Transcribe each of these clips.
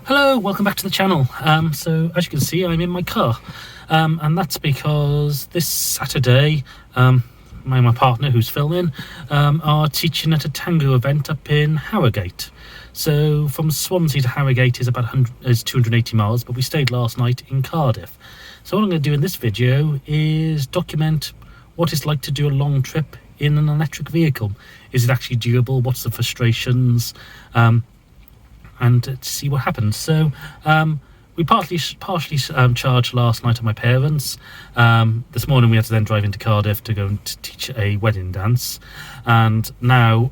Hello, welcome back to the channel. So as you can see, I'm in my car, and that's because this Saturday my partner who's filming are teaching at a tango event up in Harrogate. So from Swansea to Harrogate is about 280 miles, but we stayed last night in Cardiff. So what I'm going to do in this video is document what it's like to do a long trip in an electric vehicle. Is it actually doable? What's the frustrations? And to see what happens. So we partially charged last night at my parents'. This morning we had to then drive into Cardiff to go and teach a wedding dance, and now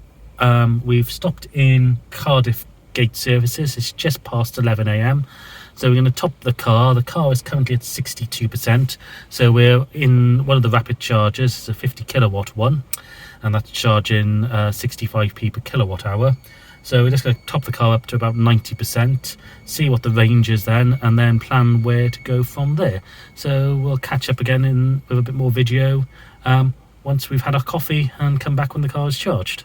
we've stopped in Cardiff Gate Services. It's just past 11 AM, so we're going to top the car. The car is currently at 62%, so we're in one of the rapid chargers. It's a 50 kilowatt one, and that's charging 65p per kilowatt hour. So we're just going to top the car up to about 90%, see what the range is then, and then plan where to go from there. So we'll catch up again with a bit more video once we've had our coffee and come back when the car is charged.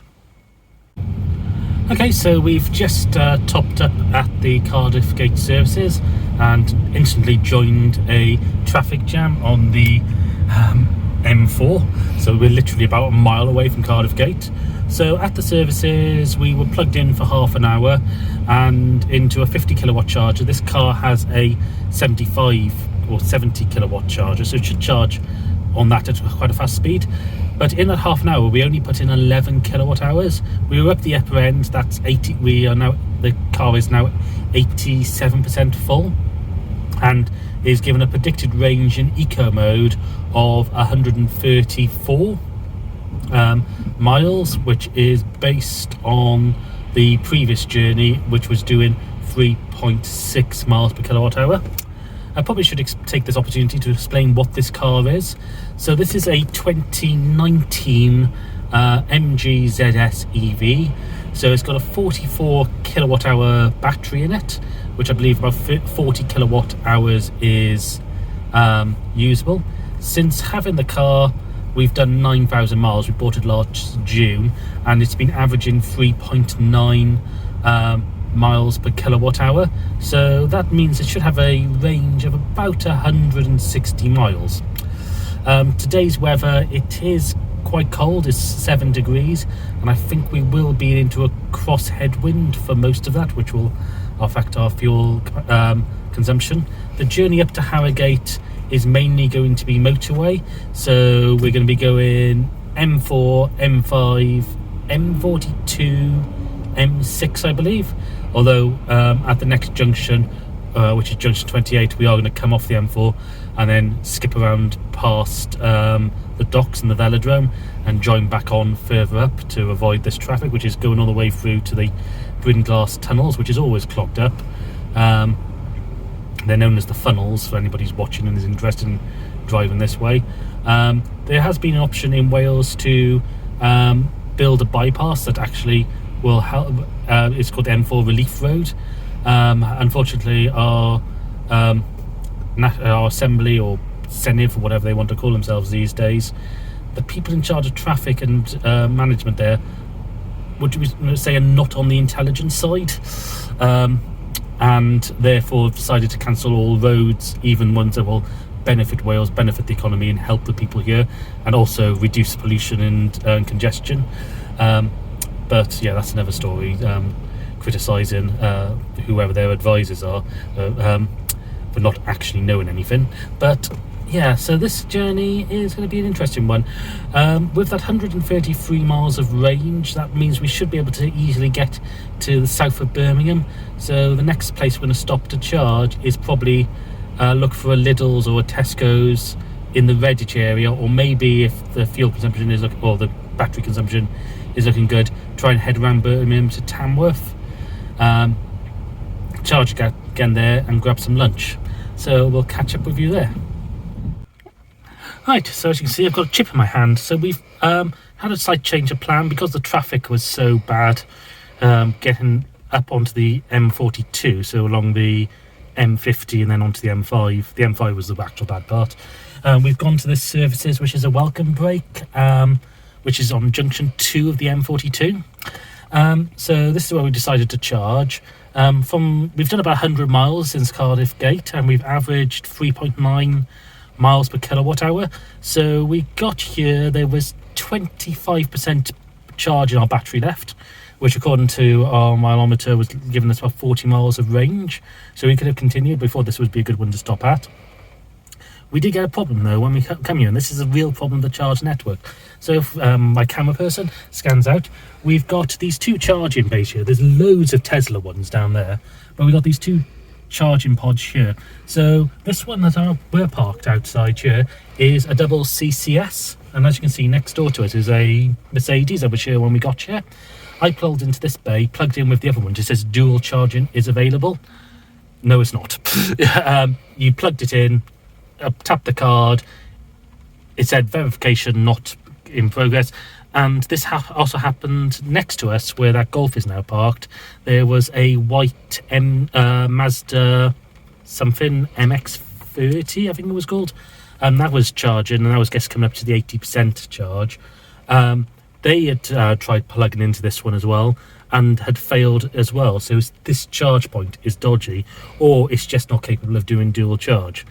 Okay, so we've just topped up at the Cardiff Gate Services and instantly joined a traffic jam on the M4. So we're literally about a mile away from Cardiff Gate. So at the services, we were plugged in for half an hour and into a 50 kilowatt charger. This car has a 75 or 70 kilowatt charger, so it should charge on that at quite a fast speed. But in that half an hour, we only put in 11 kilowatt hours. We were up the upper end, that's 80. The car is now 87% full and is given a predicted range in eco mode of 134 miles, which is based on the previous journey, which was doing 3.6 miles per kilowatt hour. I probably should take this opportunity to explain what this car is. So this is a 2019 MG ZS EV. So it's got a 44 kilowatt hour battery in it, which I believe about 40 kilowatt hours is usable. Since having the car, we've done 9,000 miles. We bought it last June, and it's been averaging 3.9 miles per kilowatt hour. So that means it should have a range of about 160 miles. Today's weather, it is quite cold. It's 7 degrees, and I think we will be into a cross headwind for most of that, which will affect our fuel consumption. The journey up to Harrogate is mainly going to be motorway, so we're going to be going M4, M5, M42, M6 I believe, although at the next junction, which is junction 28, we are going to come off the M4 and then skip around past the docks and the velodrome and join back on further up to avoid this traffic, which is going all the way through to the Brynglas tunnels, which is always clogged up. They're known as the funnels for anybody who's watching and is interested in driving this way. There has been an option in Wales to build a bypass that actually will help. It's called M4 Relief Road. Unfortunately, our Assembly or Senedd, or whatever they want to call themselves these days, the people in charge of traffic and management there, would you say, are not on the intelligence side. And therefore decided to cancel all roads, even ones that will benefit Wales, benefit the economy and help the people here, and also reduce pollution and congestion. But yeah, that's another story, criticising whoever their advisors are for not actually knowing anything. But yeah, so this journey is going to be an interesting one. With that 133 miles of range, that means we should be able to easily get to the south of Birmingham. So the next place we're going to stop to charge is probably look for a Lidl's or a Tesco's in the Redditch area, or maybe if the fuel consumption is or the battery consumption is looking good, try and head around Birmingham to Tamworth, charge again there and grab some lunch. So we'll catch up with you there. Right, so as you can see, I've got a chip in my hand. So we've had a slight change of plan because the traffic was so bad getting up onto the M42, so along the M50 and then onto the M5. The M5 was the actual bad part. We've gone to this services, which is a welcome break, which is on junction 2 of the M42. So this is where we decided to charge. We've done about 100 miles since Cardiff Gate, and we've averaged 3.9 miles per kilowatt hour. So we got here, there was 25% charge in our battery left, which according to our mileometer was giving us about 40 miles of range. So we could have continued before. This would be a good one to stop at. We did get a problem though when we come here, and this is a real problem with the charge network. So if my camera person scans out, we've got these two charging bays here. There's loads of Tesla ones down there, but we've got these two charging pods here. So this one that we're parked outside here is a double CCS, and as you can see next door to it is a Mercedes that was here when we got here. I plugged into this bay, plugged in with the other one. It says dual charging is available. No, it's not. You plugged it in, tapped the card, it said verification not in progress, and this also happened next to us where that Golf is now parked. There was a white Mazda something MX-30 I think it was called, and that was charging, and that was coming up to the 80% charge. They had tried plugging into this one as well and had failed as well. So this charge point is dodgy, or it's just not capable of doing dual charge.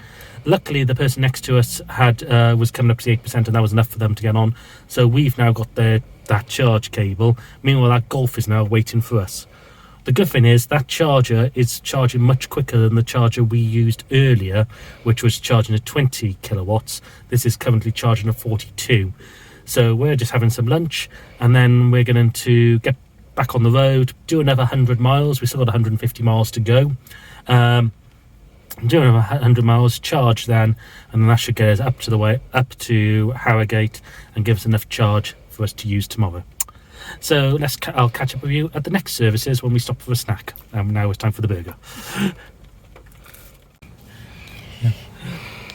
Luckily, the person next to us was coming up to the 8%, and that was enough for them to get on. So we've now got that charge cable. Meanwhile, that Golf is now waiting for us. The good thing is that charger is charging much quicker than the charger we used earlier, which was charging at 20 kilowatts. This is currently charging at 42. So we're just having some lunch, and then we're going to get back on the road, do another 100 miles. We've still got 150 miles to go. Do another 100 miles, charge then, and then that should get us up to Harrogate and give us enough charge for us to use tomorrow. So I'll catch up with you at the next services when we stop for a snack. Now it's time for the burger.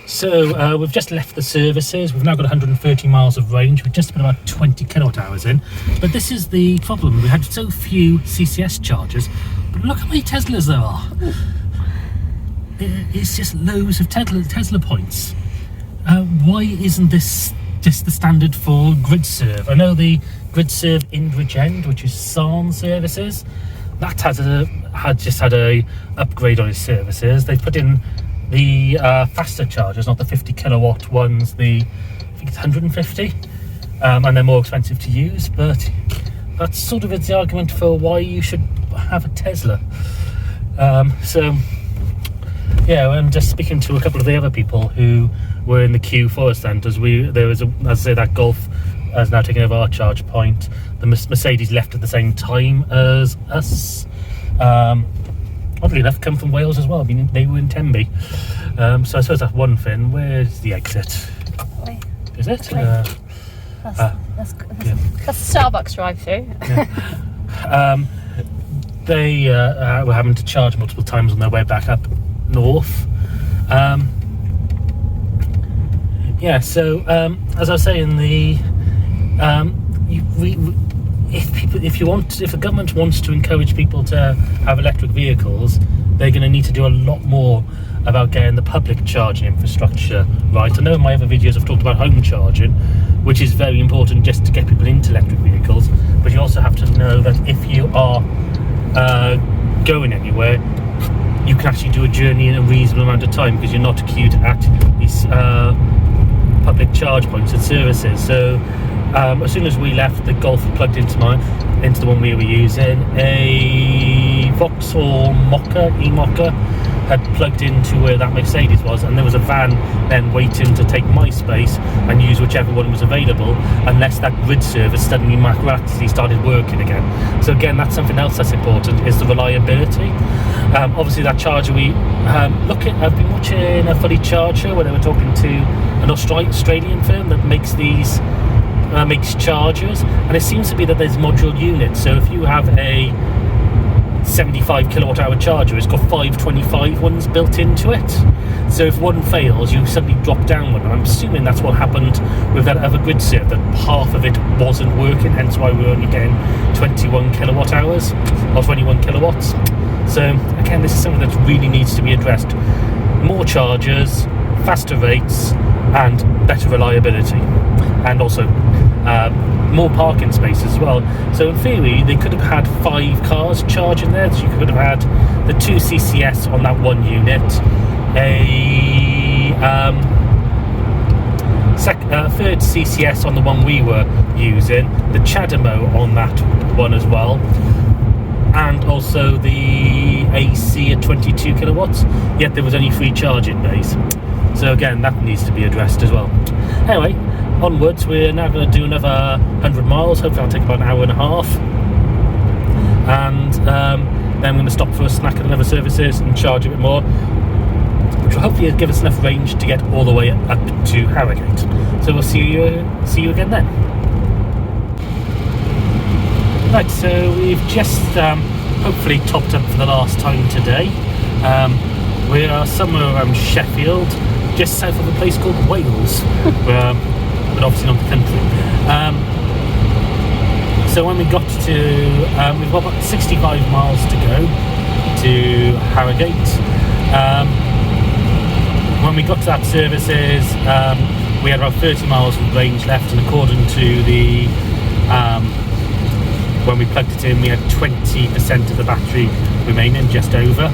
So we've just left the services. We've now got 130 miles of range. We've just put about 20 kilowatt hours in. But this is the problem. We had so few CCS chargers. But look how many Teslas there are. It's just loads of Tesla points. Why isn't this just the standard for GridServe? I know the GridServe in Bridgend, which is Sarn services, that had a upgrade on its services. They put in the faster chargers, not the 50 kilowatt ones, I think it's 150, and they're more expensive to use, but that's sort of the argument for why you should have a Tesla. So yeah, I'm just speaking to a couple of the other people who were in the queue for us then, as I say, that Golf has now taken over our charge point. The Mercedes left at the same time as us. Oddly enough, come from Wales as well. I mean, they were in Tenby. So I suppose that's one thing. Where's the exit? Wait. Is it? That's Starbucks drive-through. Yeah. They were having to charge multiple times on their way back up north. Yeah. So as I was saying, if the government wants to encourage people to have electric vehicles, they're going to need to do a lot more about getting the public charging infrastructure right. I know in my other videos I've talked about home charging, which is very important just to get people into electric vehicles, but you also have to know that if you are going anywhere, you can actually do a journey in a reasonable amount of time because you're not queued at these public charge points and services. So as soon as we left, the Golf plugged into the one we were using. A Vauxhall e-Mocha had plugged into where that Mercedes was, and there was a van then waiting to take my space and use whichever one was available, unless that grid service suddenly miraculously started working again. So again, that's something else that's important, is the reliability. Obviously that charger I've been watching a Fully Charger where they were talking to an Australian firm that makes chargers, and it seems to be that there's module units. So if you have a 75 kilowatt hour charger, it's got 525 ones built into it. So if one fails, you suddenly drop down one. And I'm assuming that's what happened with that other GridServe, that half of it wasn't working, hence why we're only getting 21 kilowatt hours or 21 kilowatts. So again, this is something that really needs to be addressed. More chargers, faster rates, and better reliability. And also more parking spaces as well. So in theory, they could have had 5 cars charging there. So you could have had the 2 CCS on that one unit, a third CCS on the one we were using, the Chademo on that one as well, and also the AC at 22 kilowatts, yet there was only 3 charging bays. So again, that needs to be addressed as well. Anyway, onwards, we're now going to do another 100 miles, hopefully I'll take about an hour and a half, and then I'm going to stop for a snack at another services and charge a bit more, which will hopefully give us enough range to get all the way up to Harrogate. So we'll see you again then. Right, so we've just hopefully topped up for the last time today. We are somewhere around Sheffield, just south of a place called Wales, but obviously not the country. So when we got to, we've got about 65 miles to go to Harrogate. When we got to that services, we had about 30 miles of range left, and according to the when we plugged it in, we had 20% of the battery remaining, just over.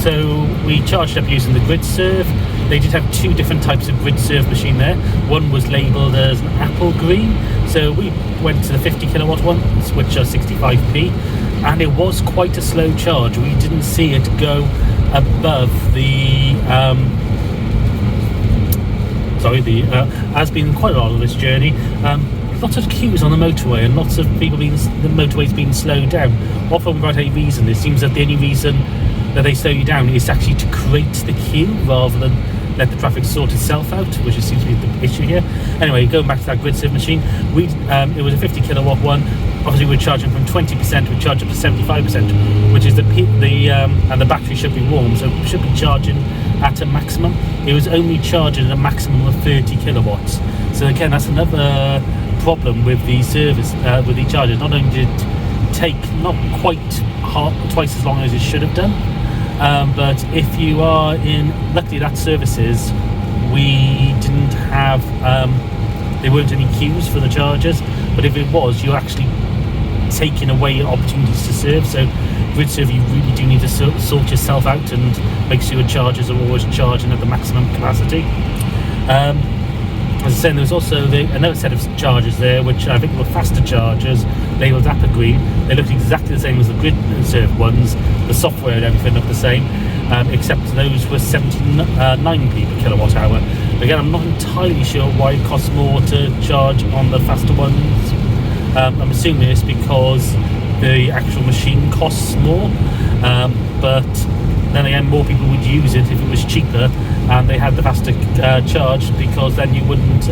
So we charged up using the grid serve. They did have 2 different types of grid serve machine there. One was labelled as an apple green, so we went to the 50 kilowatt one, which are 65p, and it was quite a slow charge. We didn't see it go above the has been quite a lot of this journey. Lots of queues on the motorway, and lots of people the motorway's been slowed down. Often without any reason. It seems that the only reason that they slow you down is actually to create the queue rather than let the traffic sort itself out, which seems to be the issue here. Anyway, going back to that grid serve machine, it was a 50 kilowatt one. Obviously we're charging from 20%, we charge up to 75%, which is the and the battery should be warm, so we should be charging at a maximum. It was only charging at a maximum of 30 kilowatts. So again, that's another problem with the service, with the chargers. Not only did it take not quite twice as long as it should have done, but if you are in, luckily that services, we didn't have, there weren't any queues for the chargers, but if it was, you're actually taking away opportunities to serve. So grid serve, you really do need to sort yourself out and make sure your chargers are always charging at the maximum capacity. As I was saying, there was also another set of chargers there, which I think were faster chargers, labelled Apple Green. They looked exactly the same as the grid serve ones. The software and everything looked the same, except those were 79p per kilowatt hour. Again, I'm not entirely sure why it costs more to charge on the faster ones. I'm assuming it's because the actual machine costs more, but then again, more people would use it if it was cheaper and they had the faster charge, because then you wouldn't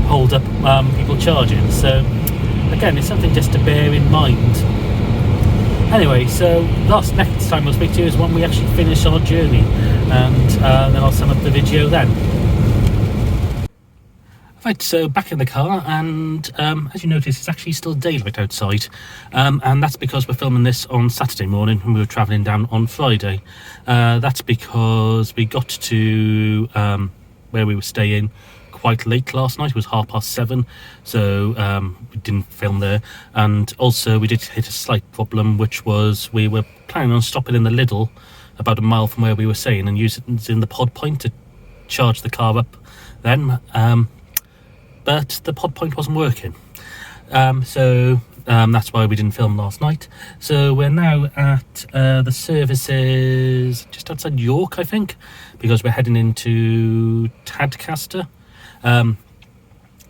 hold up people charging. So again, it's something just to bear in mind. Anyway, so next time I'll speak to you is when we actually finish our journey, and then I'll sum up the video then. Right, so back in the car, and as you notice, it's actually still daylight outside, and that's because we're filming this on Saturday morning when we were travelling down on Friday. That's because we got to where we were staying quite late last night. It was 7:30, so we didn't film there. And also we did hit a slight problem, which was we were planning on stopping in the Lidl about a mile from where we were staying and using the pod point to charge the car up then. But the pod point wasn't working, so that's why we didn't film last night. So we're now at the services just outside York, I think, because we're heading into Tadcaster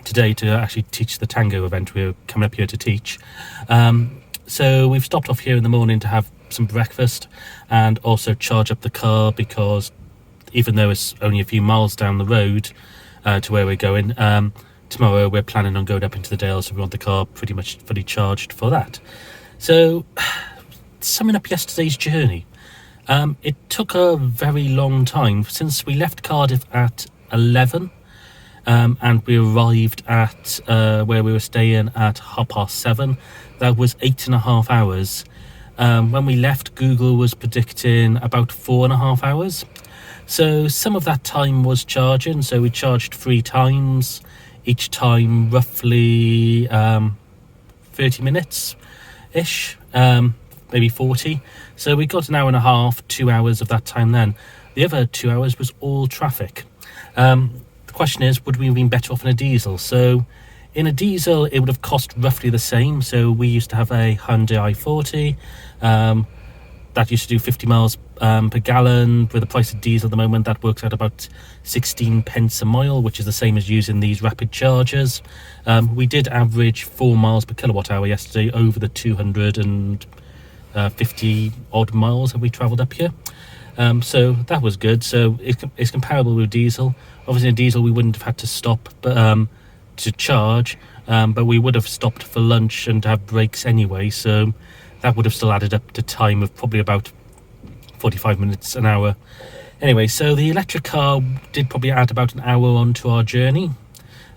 today to actually teach the tango event we're coming up here to teach. So we've stopped off here in the morning to have some breakfast and also charge up the car, because even though it's only a few miles down the road to where we're going, tomorrow we're planning on going up into the Dales, so we want the car pretty much fully charged for that. So, summing up yesterday's journey, it took a very long time. Since we left Cardiff at 11, and we arrived at where we were staying at 7:30, that was 8.5 hours. When we left, Google was predicting about 4.5 hours. So some of that time was charging, so we charged 3 times each time roughly 30 minutes ish, maybe 40. So we got an hour and a half, 2 hours of that time then. The other 2 hours was all traffic. The question is, would we have been better off in a diesel? So in a diesel, it would have cost roughly the same. So we used to have a Hyundai i40 that used to do 50 miles per gallon. With the price of diesel at the moment, that works out about 16 pence a mile, which is the same as using these rapid chargers. We did average 4 miles per kilowatt hour yesterday over the 250 odd miles that we travelled up here. So that was good. So it's comparable with diesel. Obviously in diesel we wouldn't have had to stop to charge, but we would have stopped for lunch and to have breaks anyway, so that would have still added up to time of probably about 45 minutes, an hour. Anyway, so the electric car did probably add about an hour onto our journey,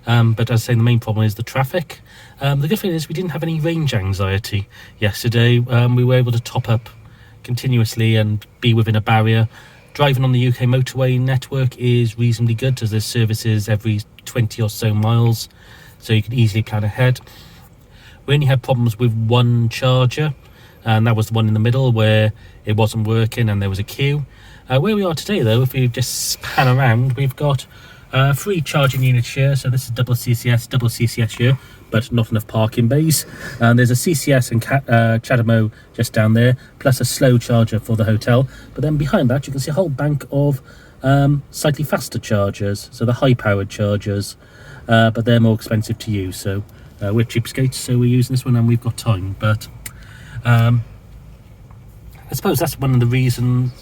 but as I say, the main problem is the traffic. The good thing is we didn't have any range anxiety yesterday. We were able to top up continuously and be within a barrier. Driving on the UK motorway network is reasonably good, as there's services every 20 or so miles, so you can easily plan ahead. We only had problems with one charger, and that was the one in the middle where it wasn't working and there was a queue. Where we are today though, if we just pan around, we've got 3 charging units here. So this is double CCS here, but not enough parking bays. And there's a CCS and Chadamo just down there, plus a slow charger for the hotel. But then behind that you can see a whole bank of slightly faster chargers, so the high powered chargers, but they're more expensive to use. So we're cheapskates, so we're using this one and we've got time. But I suppose that's one of the reasons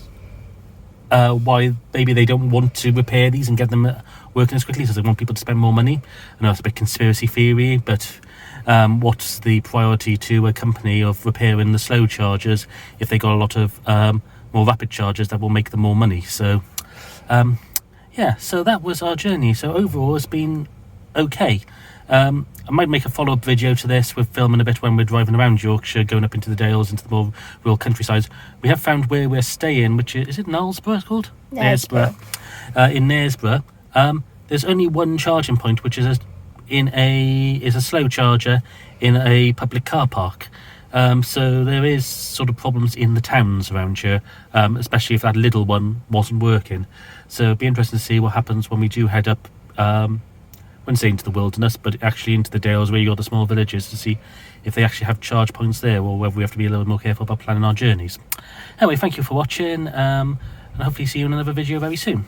why maybe they don't want to repair these and get them working as quickly, because they want people to spend more money. I know it's a bit conspiracy theory, but what's the priority to a company of repairing the slow chargers if they got a lot of more rapid chargers that will make them more money? So yeah, so that was our journey. So overall it's been okay. I might make a follow-up video to this with filming a bit when we're driving around Yorkshire, going up into the Dales, into the more rural countryside. We have found where we're staying, which is it Knaresborough it's called? Knaresborough. In Knaresborough, there's only one charging point, which is a slow charger in a public car park. So there is sort of problems in the towns around here, especially if that little one wasn't working. So it'd be interesting to see what happens when we do head up, I wouldn't say into the wilderness, but actually into the Dales where you got the small villages, to see if they actually have charge points there, or whether we have to be a little more careful about planning our journeys. Anyway, thank you for watching, and hopefully see you in another video very soon.